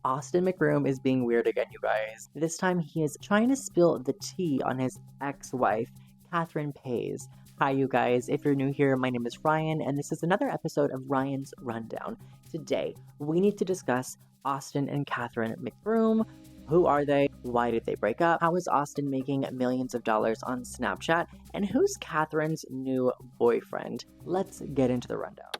Austin Mcbroom is being weird again, you guys. This time he is trying to spill the tea on his ex-wife, Catherine Pays. Hi, you guys. If you're new here, my name is Ryan, and this is another episode of Ryan's Rundown. Today, we need to discuss Austin and Catherine Mcbroom. Who are they? Why did they break up? How is Austin making millions of dollars on Snapchat? And who's Catherine's new boyfriend? Let's get into the rundown.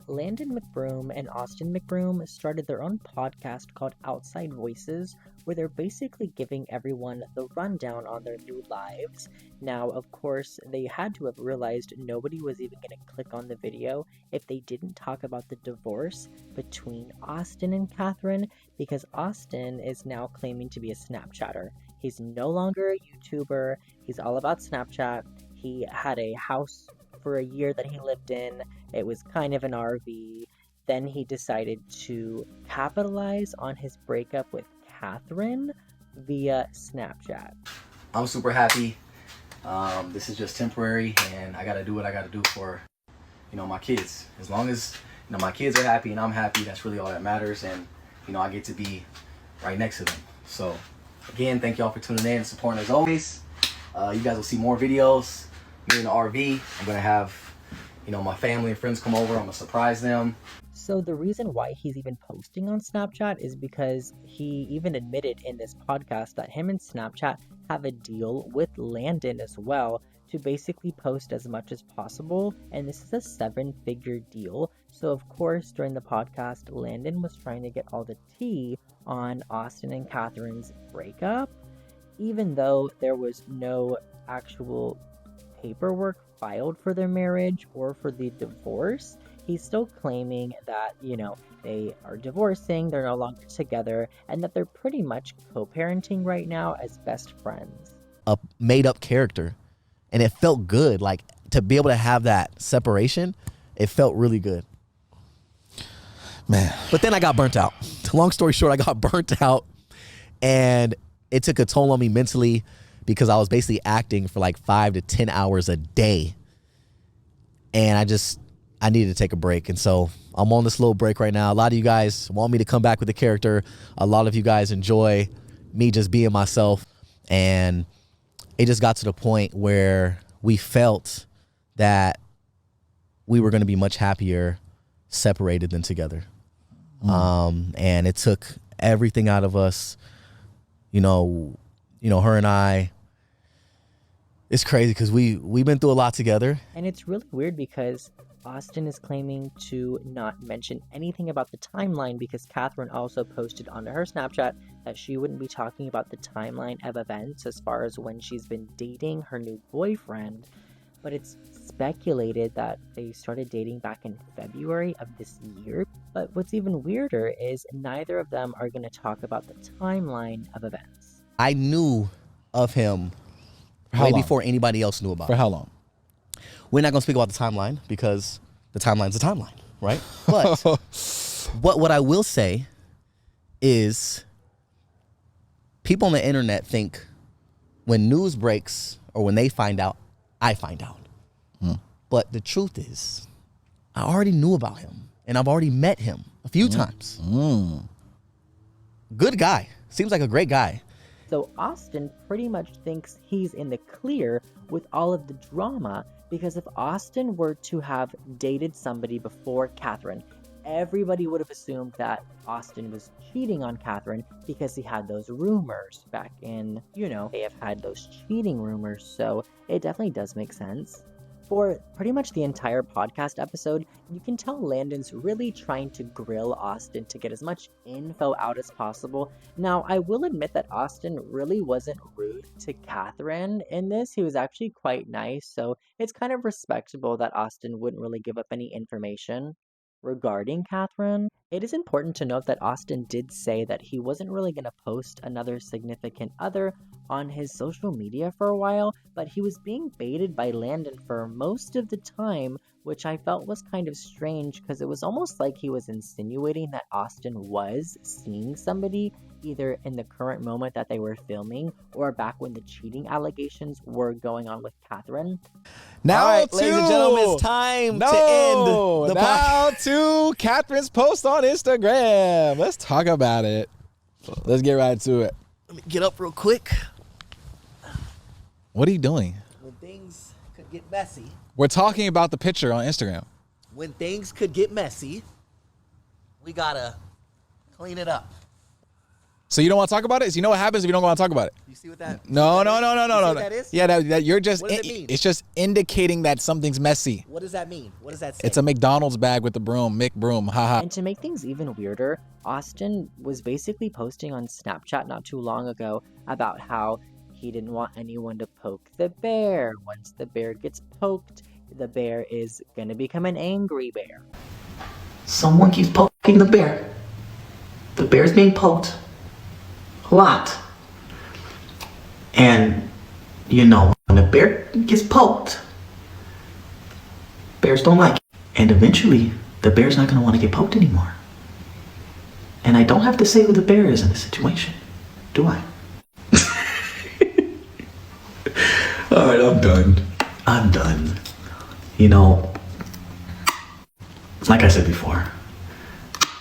Landon Mcbroom and Austin Mcbroom started their own podcast called Outside Voices, where they're basically giving everyone the rundown on their new lives. Now, of course, they had to have realized nobody was even going to click on the video if they didn't talk about the divorce between Austin and Catherine, because Austin is now claiming to be a Snapchatter. He's no longer a YouTuber. He's all about Snapchat. He had a house for a year that he lived in. It was kind of an RV. Then he decided to capitalize on his breakup with Catherine via Snapchat. I'm super happy. This is just temporary, and I gotta do what I gotta do for, my kids. As long as, my kids are happy and I'm happy, that's really all that matters. And, I get to be right next to them. So, again, thank y'all for tuning in and supporting as always. You guys will see more videos. Me in the RV. I'm gonna have, my family and friends come over. I'm gonna surprise them. So the reason why he's even posting on Snapchat is because he even admitted in this podcast that him and Snapchat have a deal with Landon as well to basically post as much as possible, and this is a 7-figure deal. So of course, during the podcast, Landon was trying to get all the tea on Austin and Catherine's breakup, even though there was no actual paperwork filed for their marriage or for the divorce. He's still claiming that, they are divorcing, they're no longer together, and that they're pretty much co-parenting right now as best friends. A made-up character, and it felt good. Like, to be able to have that separation, it felt really good. Man. But then I got burnt out. Long story short, I got burnt out, and it took a toll on me mentally, because I was basically acting for like 5 to 10 hours a day. And I needed to take a break. And so I'm on this little break right now. A lot of you guys want me to come back with the character. A lot of you guys enjoy me just being myself. And it just got to the point where we felt that we were going to be much happier separated than together. And it took everything out of us, her and I. It's crazy because we've been through a lot together. And it's really weird because Austin is claiming to not mention anything about the timeline because Catherine also posted onto her Snapchat that she wouldn't be talking about the timeline of events as far as when she's been dating her new boyfriend. But it's speculated that they started dating back in February of this year. But what's even weirder is neither of them are going to talk about the timeline of events. I knew of him way before anybody else knew about it. For how long? We're not going to speak about the timeline because the timeline's a timeline, right? But what I will say is people on the internet think when news breaks or when they find out, I find out. But the truth is, I already knew about him, and I've already met him a few times. Good guy. Seems like a great guy. So Austin pretty much thinks he's in the clear with all of the drama because if Austin were to have dated somebody before Catherine, everybody would have assumed that Austin was cheating on Catherine because he had those rumors back in, they have had those cheating rumors, so it definitely does make sense. For pretty much the entire podcast episode, you can tell Landon's really trying to grill Austin to get as much info out as possible. Now, I will admit that Austin really wasn't rude to Catherine in this. He was actually quite nice, so it's kind of respectable that Austin wouldn't really give up any information regarding Catherine. It is important to note that Austin did say that he wasn't really going to post another significant other on his social media for a while, but he was being baited by Landon for most of the time which I felt was kind of strange because it was almost like he was insinuating that Austin was seeing somebody either in the current moment that they were filming or back when the cheating allegations were going on with Catherine. Now, All right, ladies and gentlemen, it's time to end the now to Catherine's post on Instagram. Let's talk about it. Let's get right to it. Let me get up real quick. What are you doing? When things could get messy. We're talking about the picture on Instagram. When things could get messy, we gotta clean it up. So you don't want to talk about it? So you know what happens if you don't want to talk about it? You see what that? No. You see what that is? Yeah, that you're just. What does it mean? It's just indicating that something's messy. What does that mean? What does that say? It's a McDonald's bag with the broom, Mcbroom. Haha. And to make things even weirder, Austin was basically posting on Snapchat not too long ago about how he didn't want anyone to poke the bear. Once the bear gets poked, the bear is gonna become an angry bear. Someone keeps poking the bear. The bear's being poked a lot. And, you know, when a bear gets poked, bears don't like it. And eventually, the bear's not going to want to get poked anymore. And I don't have to say who the bear is in this situation, do I? Alright, I'm done. You know, like I said before,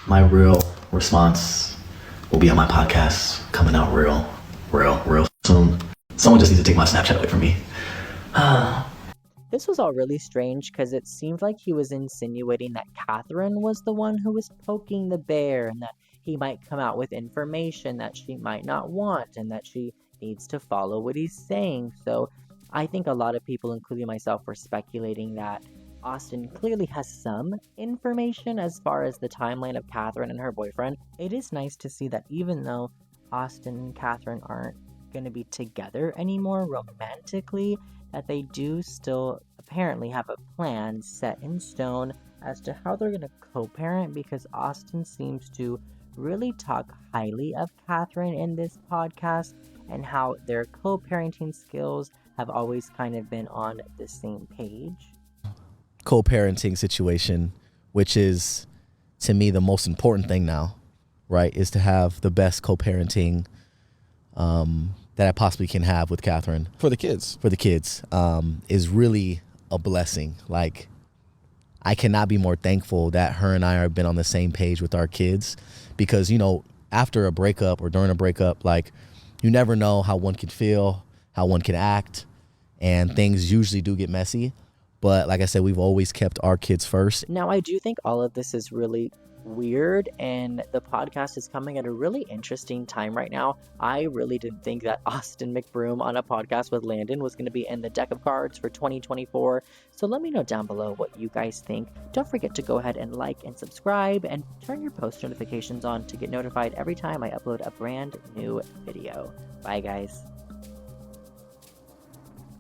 my real response will be on my podcast coming out real soon. Someone just needs to take my Snapchat away from me. This was all really strange because it seemed like he was insinuating that Catherine was the one who was poking the bear and that he might come out with information that she might not want and that she needs to follow what he's saying. So I think a lot of people, including myself, were speculating that Austin clearly has some information as far as the timeline of Catherine and her boyfriend. It is nice to see that even though Austin and Catherine aren't going to be together anymore romantically, that they do still apparently have a plan set in stone as to how they're going to co-parent, because Austin seems to really talk highly of Catherine in this podcast and how their co-parenting skills have always kind of been on the same page. Co-parenting situation, which is to me the most important thing now, right, is to have the best co-parenting that I possibly can have with Catherine. For the kids. Is really a blessing. Like, I cannot be more thankful that her and I have been on the same page with our kids, because, you know, after a breakup or during a breakup, like, you never know how one can feel, how one can act, and things usually do get messy. But like I said, we've always kept our kids first. Now, I do think all of this is really weird, and the podcast is coming at a really interesting time right now. I really didn't think that Austin Mcbroom on a podcast with Landon was going to be in the deck of cards for 2024. So let me know down below what you guys think. Don't forget to go ahead and like and subscribe and turn your post notifications on to get notified every time I upload a brand new video. Bye, guys.